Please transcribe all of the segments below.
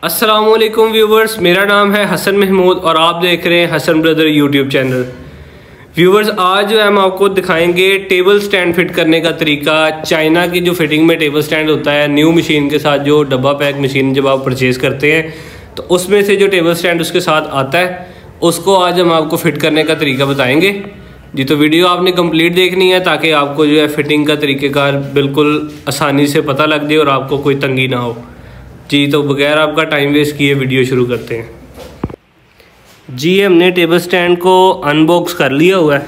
अस्सलामुअलैकुम व्यूवर्स, मेरा नाम है हसन महमूद और आप देख रहे हैं Hasan brother YouTube channel. Viewers, आज जो है हम आपको दिखाएंगे टेबल स्टैंड फिट करने का तरीका। चाइना की जो फिटिंग में टेबल स्टैंड होता है न्यू मशीन के साथ, जो डब्बा पैक मशीन जब आप परचेज़ करते हैं तो उसमें से जो टेबल स्टैंड उसके साथ आता है उसको आज हम आपको फ़िट करने का तरीका बताएँगे जी। तो वीडियो आपने कंप्लीट देखनी है ताकि आपको जो है फिटिंग का तरीक़ेकार बिल्कुल आसानी से पता लग जाए और आपको कोई तंगी ना हो जी। तो बगैर आपका टाइम वेस्ट किए वीडियो शुरू करते हैं जी। हमने टेबल स्टैंड को अनबॉक्स कर लिया हुआ है।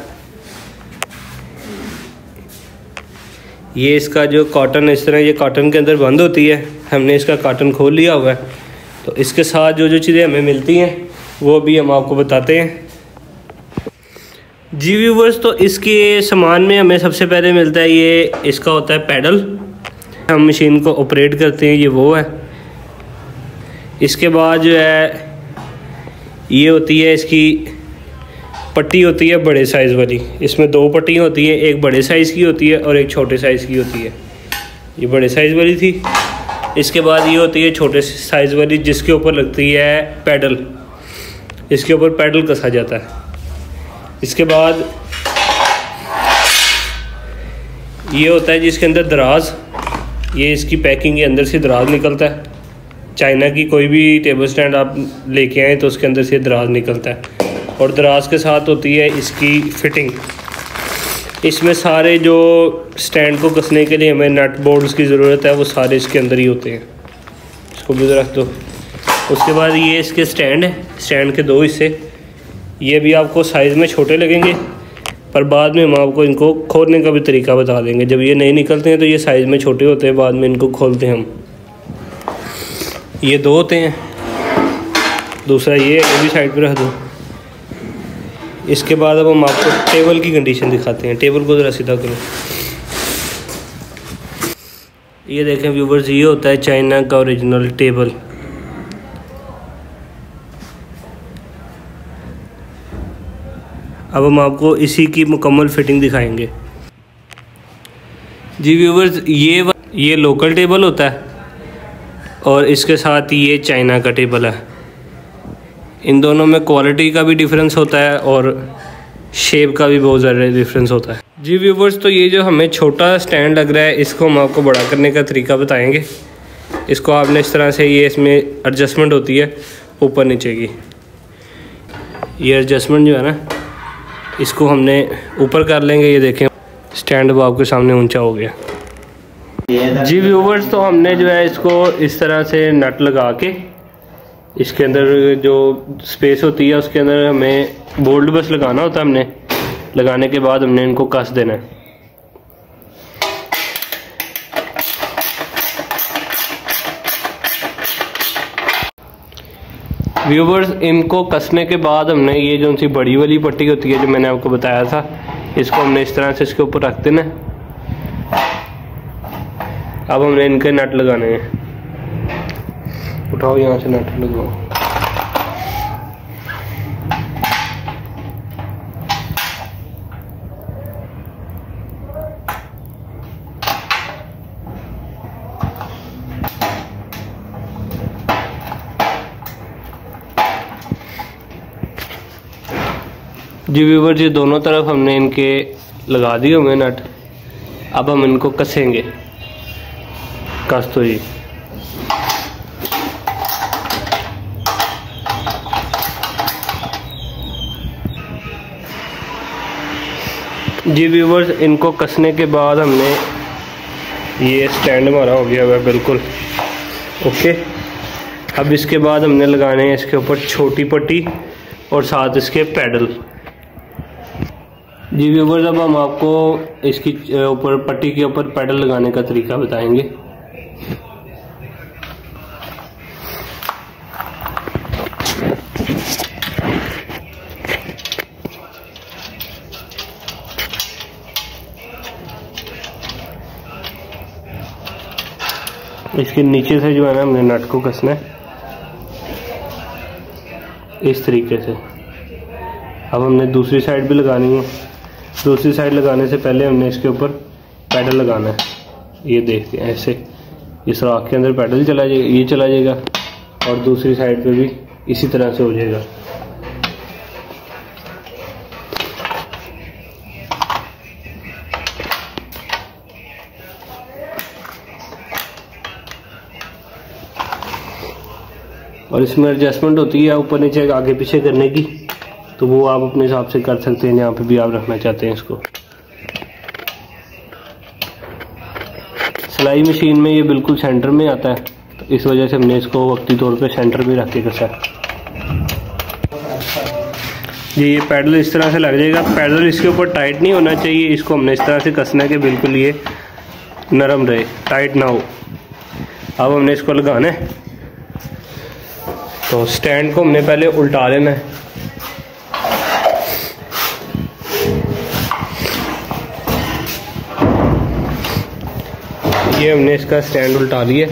ये इसका जो कॉटन इस तरह ये कॉटन के अंदर बंद होती है, हमने इसका कॉटन खोल लिया हुआ है। तो इसके साथ जो जो चीज़ें हमें मिलती हैं वो भी हम आपको बताते हैं जी व्यूवर्स। तो इसके सामान में हमें सबसे पहले मिलता है ये इसका होता है पैडल, हम मशीन को ऑपरेट करते हैं, ये वो है। इसके बाद जो है ये होती है इसकी पट्टी होती है बड़े साइज़ वाली। इसमें दो पट्टियाँ होती हैं, एक बड़े साइज़ की होती है और एक छोटे साइज़ की होती है। ये बड़े साइज़ वाली थी। इसके बाद ये होती है छोटे साइज़ वाली जिसके ऊपर लगती है पैडल, इसके ऊपर पैडल कसा जाता है। इसके बाद ये होता है जिसके अंदर दराज, ये इसकी पैकिंग के अंदर से दराज निकलता है। चाइना की कोई भी टेबल स्टैंड आप लेके आएँ तो उसके अंदर से दराज निकलता है और दराज के साथ होती है इसकी फिटिंग। इसमें सारे जो स्टैंड को कसने के लिए हमें नट बोल्ट्स की ज़रूरत है वो सारे इसके अंदर ही होते हैं। इसको भी रख दो। उसके बाद ये इसके स्टैंड है, स्टैंड के दो हिस्से। ये भी आपको साइज़ में छोटे लगेंगे पर बाद में हम आपको इनको खोलने का भी तरीका बता देंगे। जब ये नहीं निकलते हैं तो ये साइज़ में छोटे होते हैं, बाद में इनको खोलते हैं हम। ये दो होते हैं, दूसरा ये भी साइड पे रख दो। इसके बाद अब हम आपको टेबल की कंडीशन दिखाते हैं। टेबल को ज़रा सीधा करो। ये देखें व्यूवर्स, ये होता है चाइना का ओरिजिनल टेबल। अब हम आपको इसी की मुकम्मल फिटिंग दिखाएंगे जी व्यूवर्स। ये लोकल टेबल होता है और इसके साथ ये चाइना का टेबल है। इन दोनों में क्वालिटी का भी डिफरेंस होता है और शेप का भी बहुत ज़्यादा डिफरेंस होता है जी व्यूवर्स। तो ये जो हमें छोटा स्टैंड लग रहा है इसको हम आपको बड़ा करने का तरीका बताएंगे। इसको आपने इस तरह से, ये इसमें एडजस्टमेंट होती है ऊपर नीचे की। ये एडजस्टमेंट जो है ना इसको हमने ऊपर कर लेंगे। ये देखें स्टैंड अब आपके सामने ऊंचा हो गया जी व्यूवर्स। तो हमने जो है इसको इस तरह से नट लगा के इसके अंदर जो स्पेस होती है उसके अंदर हमें बोल्ट बस लगाना होता है। हमने लगाने के बाद हमने इनको कस देना है। व्यूवर्स, इनको कसने के बाद हमने ये जो सी बड़ी वाली पट्टी होती है जो मैंने आपको बताया था, इसको हमने इस तरह से इसके ऊपर रख देना है। अब हमने इनके नट लगाने हैं। उठाओ यहाँ से नट लगाओ। जी व्यूवर, ये दोनों तरफ हमने इनके लगा दिए हुए नट। अब हम इनको कसेंगे। कस तो जी व्यूवर्स, इनको कसने के बाद हमने ये स्टैंड हमारा हो गया हुआ है बिल्कुल ओके। अब इसके बाद हमने लगाने हैं इसके ऊपर छोटी पट्टी और साथ इसके पैडल जी व्यूवर्स। अब हम आपको इसकी ऊपर पट्टी के ऊपर पैडल लगाने का तरीका बताएंगे। इसके नीचे से जो है ना हमने नट को कसना है इस तरीके से। अब हमने दूसरी साइड भी लगानी है। दूसरी साइड लगाने से पहले हमने इसके ऊपर पैडल लगाना है। ये देखते हैं ऐसे, इस राख के अंदर पैडल चला जाएगा, ये चला जाएगा और दूसरी साइड पे भी इसी तरह से हो जाएगा। और इसमें एडजस्टमेंट होती है ऊपर नीचे आगे पीछे करने की, तो वो आप अपने हिसाब से कर सकते हैं जहाँ पे भी आप रखना चाहते हैं इसको। सिलाई मशीन में ये बिल्कुल सेंटर में आता है, तो इस वजह से हमने इसको वक्ती तौर पे सेंटर में रख के कसा। ये पैडल इस तरह से लग जाएगा। पैडल इसके ऊपर टाइट नहीं होना चाहिए, इसको हमने इस तरह से कसना है कि बिल्कुल ये नरम रहे, टाइट ना हो। अब हमने इसको लगाना है, तो स्टैंड को हमने पहले उल्टा लेना है। ये हमने इसका स्टैंड उल्टा लिया।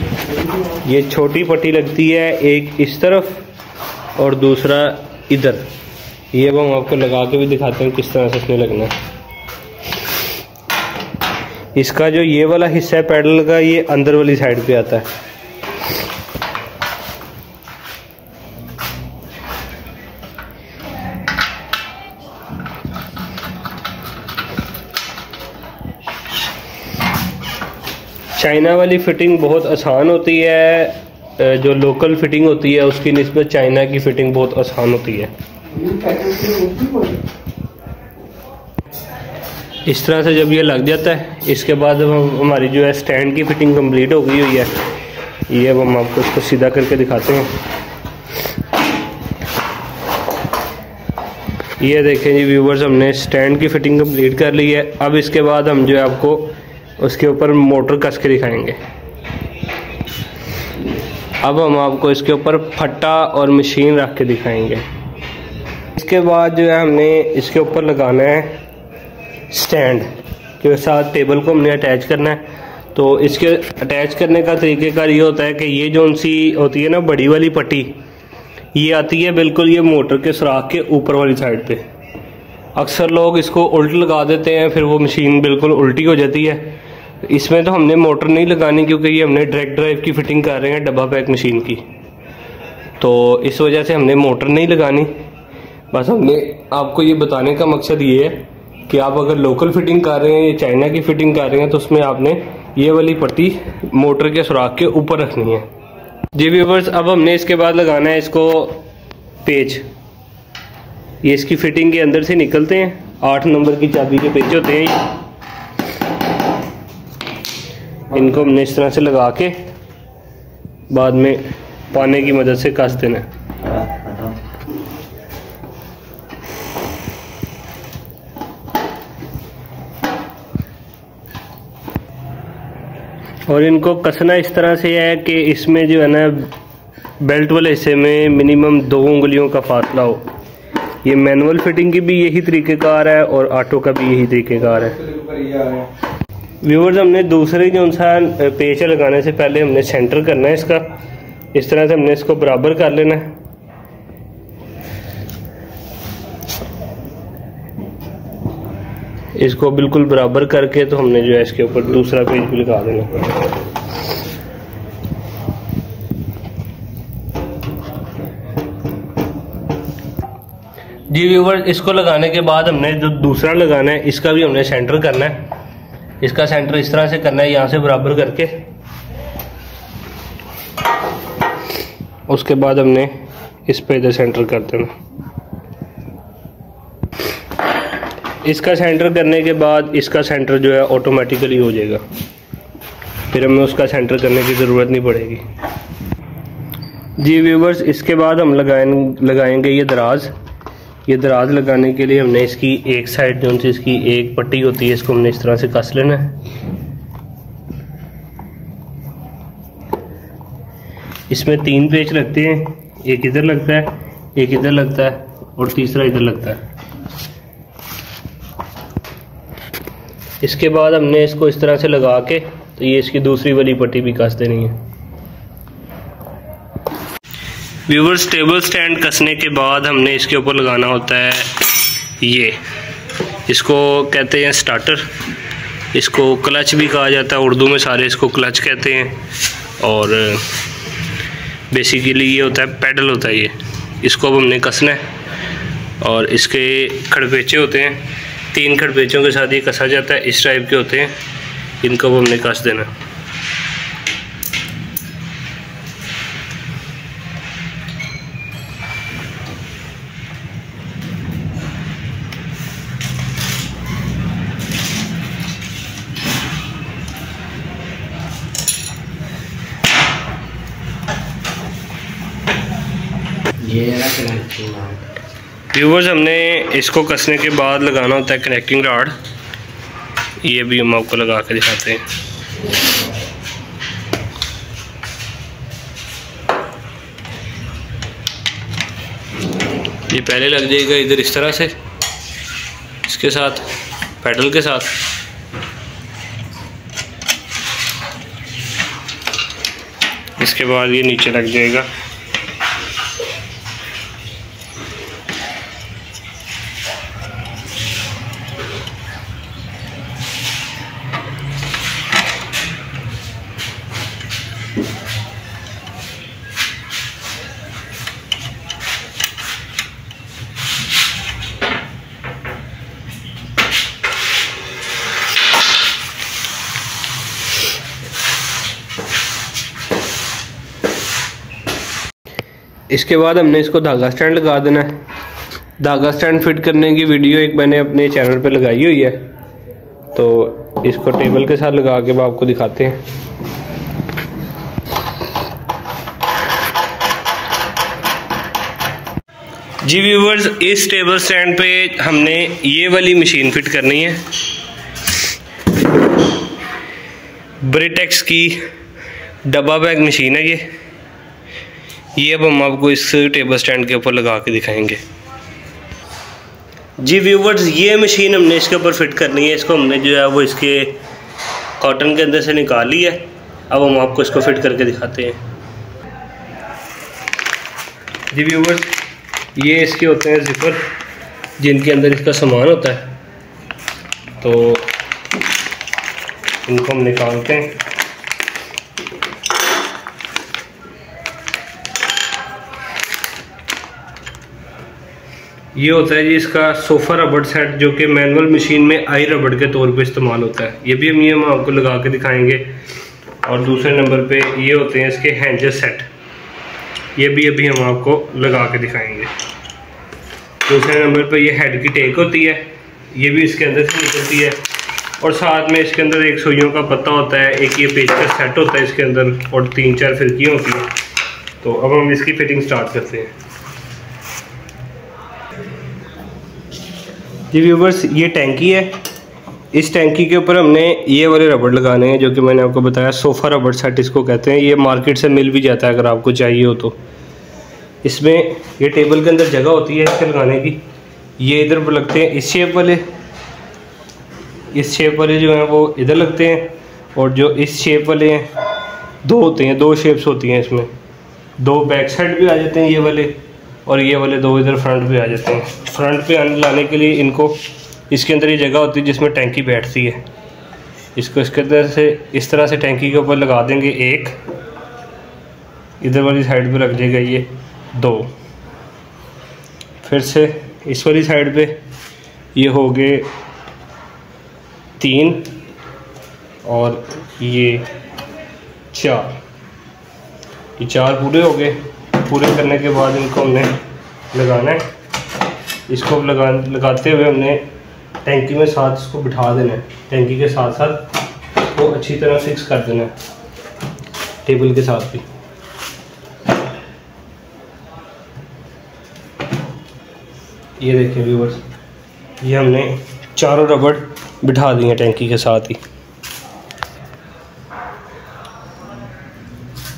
ये छोटी पट्टी लगती है, एक इस तरफ और दूसरा इधर। ये अब हम आपको लगा के भी दिखाते हैं किस तरह से इसमें लगना है। इसका जो ये वाला हिस्सा है पैडल का, ये अंदर वाली साइड पे आता है। चाइना वाली फिटिंग बहुत आसान होती है, जो लोकल फिटिंग होती है उसकी निस्बत चाइना की फिटिंग बहुत आसान होती है। इस तरह से जब ये लग जाता है, इसके बाद अब हमारी जो है स्टैंड की फिटिंग कंप्लीट हो गई हुई है। ये अब हम आपको इसको सीधा करके दिखाते हैं। ये देखें जी व्यूवर्स, हमने स्टैंड की फिटिंग कंप्लीट कर ली है। अब इसके बाद हम जो है आपको उसके ऊपर मोटर कस के दिखाएंगे। अब हम आपको इसके ऊपर फट्टा और मशीन रख के दिखाएंगे। इसके बाद जो है हमने इसके ऊपर लगाना है स्टैंड के साथ, टेबल को हमने अटैच करना है। तो इसके अटैच करने का तरीक़ेकार ये होता है कि ये जो सी होती है ना बड़ी वाली पट्टी, ये आती है बिल्कुल ये मोटर के सुराख के ऊपर वाली साइड पे। अक्सर लोग इसको उल्ट लगा देते हैं, फिर वो मशीन बिल्कुल उल्टी हो जाती है। इसमें तो हमने मोटर नहीं लगानी, क्योंकि ये हमने डायरेक्ट ड्राइव की फिटिंग कर रहे हैं डब्बा पैक मशीन की, तो इस वजह से हमने मोटर नहीं लगानी। बस हमने आपको ये बताने का मकसद ये है कि आप अगर लोकल फिटिंग कर रहे हैं या चाइना की फिटिंग कर रहे हैं, तो उसमें आपने ये वाली पट्टी मोटर के सुराख के ऊपर रखनी है। जी व्यूअर्स, अब हमने इसके बाद लगाना है इसको पेच। ये इसकी फिटिंग के अंदर से निकलते हैं, 8 नंबर की चाबी के पेच होते हैं। इनको हमने इस तरह से लगा के बाद में पाने की मदद से कस देना है। और इनको कसना इस तरह से है कि इसमें जो है ना बेल्ट वाले हिस्से में मिनिमम 2 उंगलियों का फासला हो। ये मैनुअल फिटिंग की भी यही तरीक़ेकार है और ऑटो का भी यही तरीक़ेकार है। व्यूअर्स, हमने दूसरे जो सा पेच लगाने से पहले हमने सेंटर करना है इसका। इस तरह से हमने इसको बराबर कर लेना है। इसको बिल्कुल बराबर करके तो हमने जो है इसके ऊपर दूसरा पेज भी लगा देना। जी व्यूअर्स, इसको लगाने के बाद हमने जो दूसरा लगाना है इसका भी हमने सेंटर करना है। इसका सेंटर इस तरह से करना है, यहाँ से बराबर करके। उसके बाद हमने इस पे इधर सेंटर कर देना। इसका सेंटर करने के बाद इसका सेंटर जो है ऑटोमेटिकली हो जाएगा, फिर हमें उसका सेंटर करने की ज़रूरत नहीं पड़ेगी। जी व्यूवर्स, इसके बाद हम लगाएंगे ये दराज। ये दराज लगाने के लिए हमने इसकी एक साइड जो सी इसकी एक पट्टी होती है, इसको हमने इस तरह से कस लेना है। इसमें 3 पेच लगते हैं, एक इधर लगता है, एक इधर लगता है और तीसरा इधर लगता है। इसके बाद हमने इसको इस तरह से लगा के तो ये इसकी दूसरी वाली पट्टी भी कस देनी है। व्यूअर्स, टेबल स्टैंड कसने के बाद हमने इसके ऊपर लगाना होता है ये, इसको कहते हैं स्टार्टर। इसको क्लच भी कहा जाता है, उर्दू में सारे इसको क्लच कहते हैं। और बेसिकली ये होता है पैडल होता है ये, इसको अब हमने कसना है। और इसके खड़पेचे होते हैं, 3 खड़पेचों के साथ ये कसा जाता है, इस टाइप के होते हैं, इनको अब हमने कस देना। व्यूवर्स, हमने इसको कसने के बाद लगाना होता है कनेक्टिंग रॉड। ये भी हम आपको लगा के दिखाते हैं। ये पहले लग जाएगा इधर इस तरह से, इसके साथ पैडल के साथ। इसके बाद ये नीचे लग जाएगा। इसके बाद हमने इसको धागा स्टैंड लगा देना है। धागा स्टैंड फिट करने की वीडियो एक मैंने अपने चैनल पे लगाई हुई है, तो इसको टेबल के साथ लगा के आपको दिखाते हैं। जी व्यूवर्स, इस टेबल स्टैंड पे हमने ये वाली मशीन फिट करनी है, ब्रिटेक्स की डब्बा बैग मशीन है ये अब हम आपको इस टेबल स्टैंड के ऊपर लगा के दिखाएंगे। जी व्यूवर्स, ये मशीन हमने इसके ऊपर फिट करनी है। इसको हमने जो है वो इसके कॉटन के अंदर से निकाल ली है। अब हम आपको इसको फिट करके दिखाते हैं। जी व्यूवर्स, ये इसके होते हैं जिपर, जिनके अंदर इसका सामान होता है, तो इनको हम निकालते हैं। ये होता है जी इसका सोफ़ा रबड़ सेट, जो कि मैनुअल मशीन में आई रबड़ के तौर पे इस्तेमाल होता है। ये भी हम आपको लगा के दिखाएंगे। और दूसरे नंबर पे ये होते हैं इसके हैंजर सेट, ये भी अभी हम आपको लगा के दिखाएंगे। दूसरे नंबर पे ये हेड की टेक होती है, ये भी इसके अंदर से निकलती है। और साथ में इसके अंदर एक सुइयों का पत्ता होता है, एक ये पेच का सेट होता है इसके अंदर, और 3-4 फिरकियाँ होती हैं। तो अब हम इसकी फिटिंग स्टार्ट करते हैं। जी व्यूवर्स, ये टैंकी है। इस टैंकी के ऊपर हमने ये वाले रबड़ लगाने हैं, जो कि मैंने आपको बताया सोफ़ा रबड़ सेट इसको कहते हैं। ये मार्केट से मिल भी जाता है अगर आपको चाहिए हो तो। इसमें ये टेबल के अंदर जगह होती है इसके लगाने की। ये इधर पर लगते हैं इस शेप वाले, इस शेप वाले जो हैं वो इधर लगते हैं, और जो इस शेप वाले हैं 2 होते हैं, 2 शेप्स होती हैं इसमें। 2 बैक साइड भी आ जाते हैं ये वाले, और ये वाले 2 इधर फ्रंट पे आ जाते हैं। फ्रंट पे आने लाने के लिए इनको इसके अंदर ये जगह होती है जिसमें टैंकी बैठती है। इसको इसके अंदर से इस तरह से टैंकी के ऊपर लगा देंगे। एक इधर वाली साइड पे लग जाएगा ये 2, फिर से इस वाली साइड पे ये हो गए 3, और ये 4। ये 4 पूरे हो गए। पूरे करने के बाद इनको हमने लगाना है। इसको लगाते हुए हमने टैंकी में साथ इसको बिठा देना है। टैंकी के साथ साथ इसको अच्छी तरह फिक्स कर देना है, टेबल के साथ भी। ये देखिए व्यूअर्स, ये हमने चारों रबड़ बिठा दिए हैं टैंकी के साथ ही,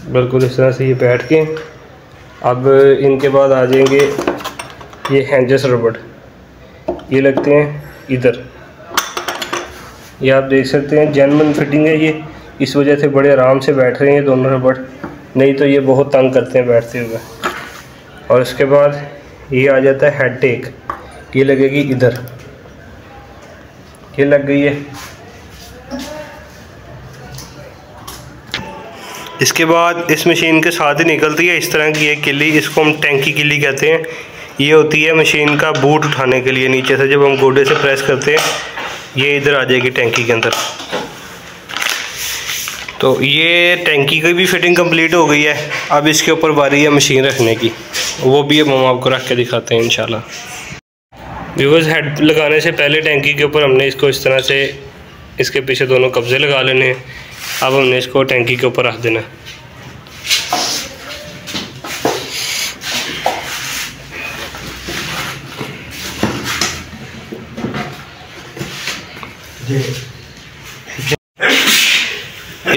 बिल्कुल इस तरह से ये बैठ के। अब इनके बाद आ जाएंगे ये हैंजर्स रबड़, ये लगते हैं इधर। ये आप देख सकते हैं जेन्युइन फिटिंग है ये, इस वजह से बड़े आराम से बैठ रहे हैं दोनों रबड़, नहीं तो ये बहुत तंग करते हैं बैठते हुए। और उसके बाद ये आ जाता है हेड टेक, ये लगेगी इधर, ये लग गई है। इसके बाद इस मशीन के साथ ही निकलती है इस तरह की एक किल्ली, इसको हम टैंकी किल्ली कहते हैं। ये होती है मशीन का बूट उठाने के लिए, नीचे से जब हम गोडे से प्रेस करते हैं ये इधर आ जाएगी टैंकी के अंदर। तो ये टैंकी की भी फिटिंग कंप्लीट हो गई है। अब इसके ऊपर बारी है मशीन रखने की, वो भी अब हम आपको रख के दिखाते हैं इंशाल्लाह। व्यूअर्स, हेड लगाने से पहले टैंकी के ऊपर हमने इसको इस तरह से इसके पीछे दोनों कब्जे लगा लेने हैं। अब हमने इसको टैंकी के ऊपर रख देना है।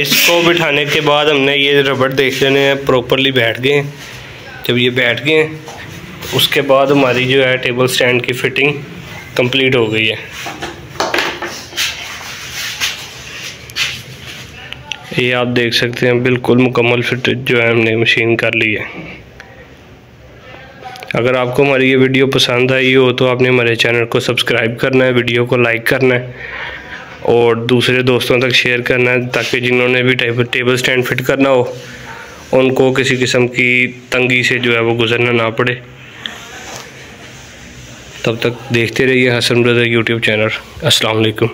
इसको बिठाने के बाद हमने ये रबड़ देख लेने हैं प्रॉपरली बैठ गए हैं। जब ये बैठ गए हैं उसके बाद हमारी जो है टेबल स्टैंड की फिटिंग कंप्लीट हो गई है। ये आप देख सकते हैं बिल्कुल मुकम्मल फिट जो है हमने मशीन कर ली है। अगर आपको हमारी ये वीडियो पसंद आई हो तो आपने हमारे चैनल को सब्सक्राइब करना है, वीडियो को लाइक करना है और दूसरे दोस्तों तक शेयर करना है, ताकि जिन्होंने भी टेबल स्टैंड फिट करना हो उनको किसी किस्म की तंगी से जो है वो गुजरना ना पड़े। तब तक देखते रहिए हसन ब्रदर यूट्यूब चैनल। अस्सलाम वालेकुम।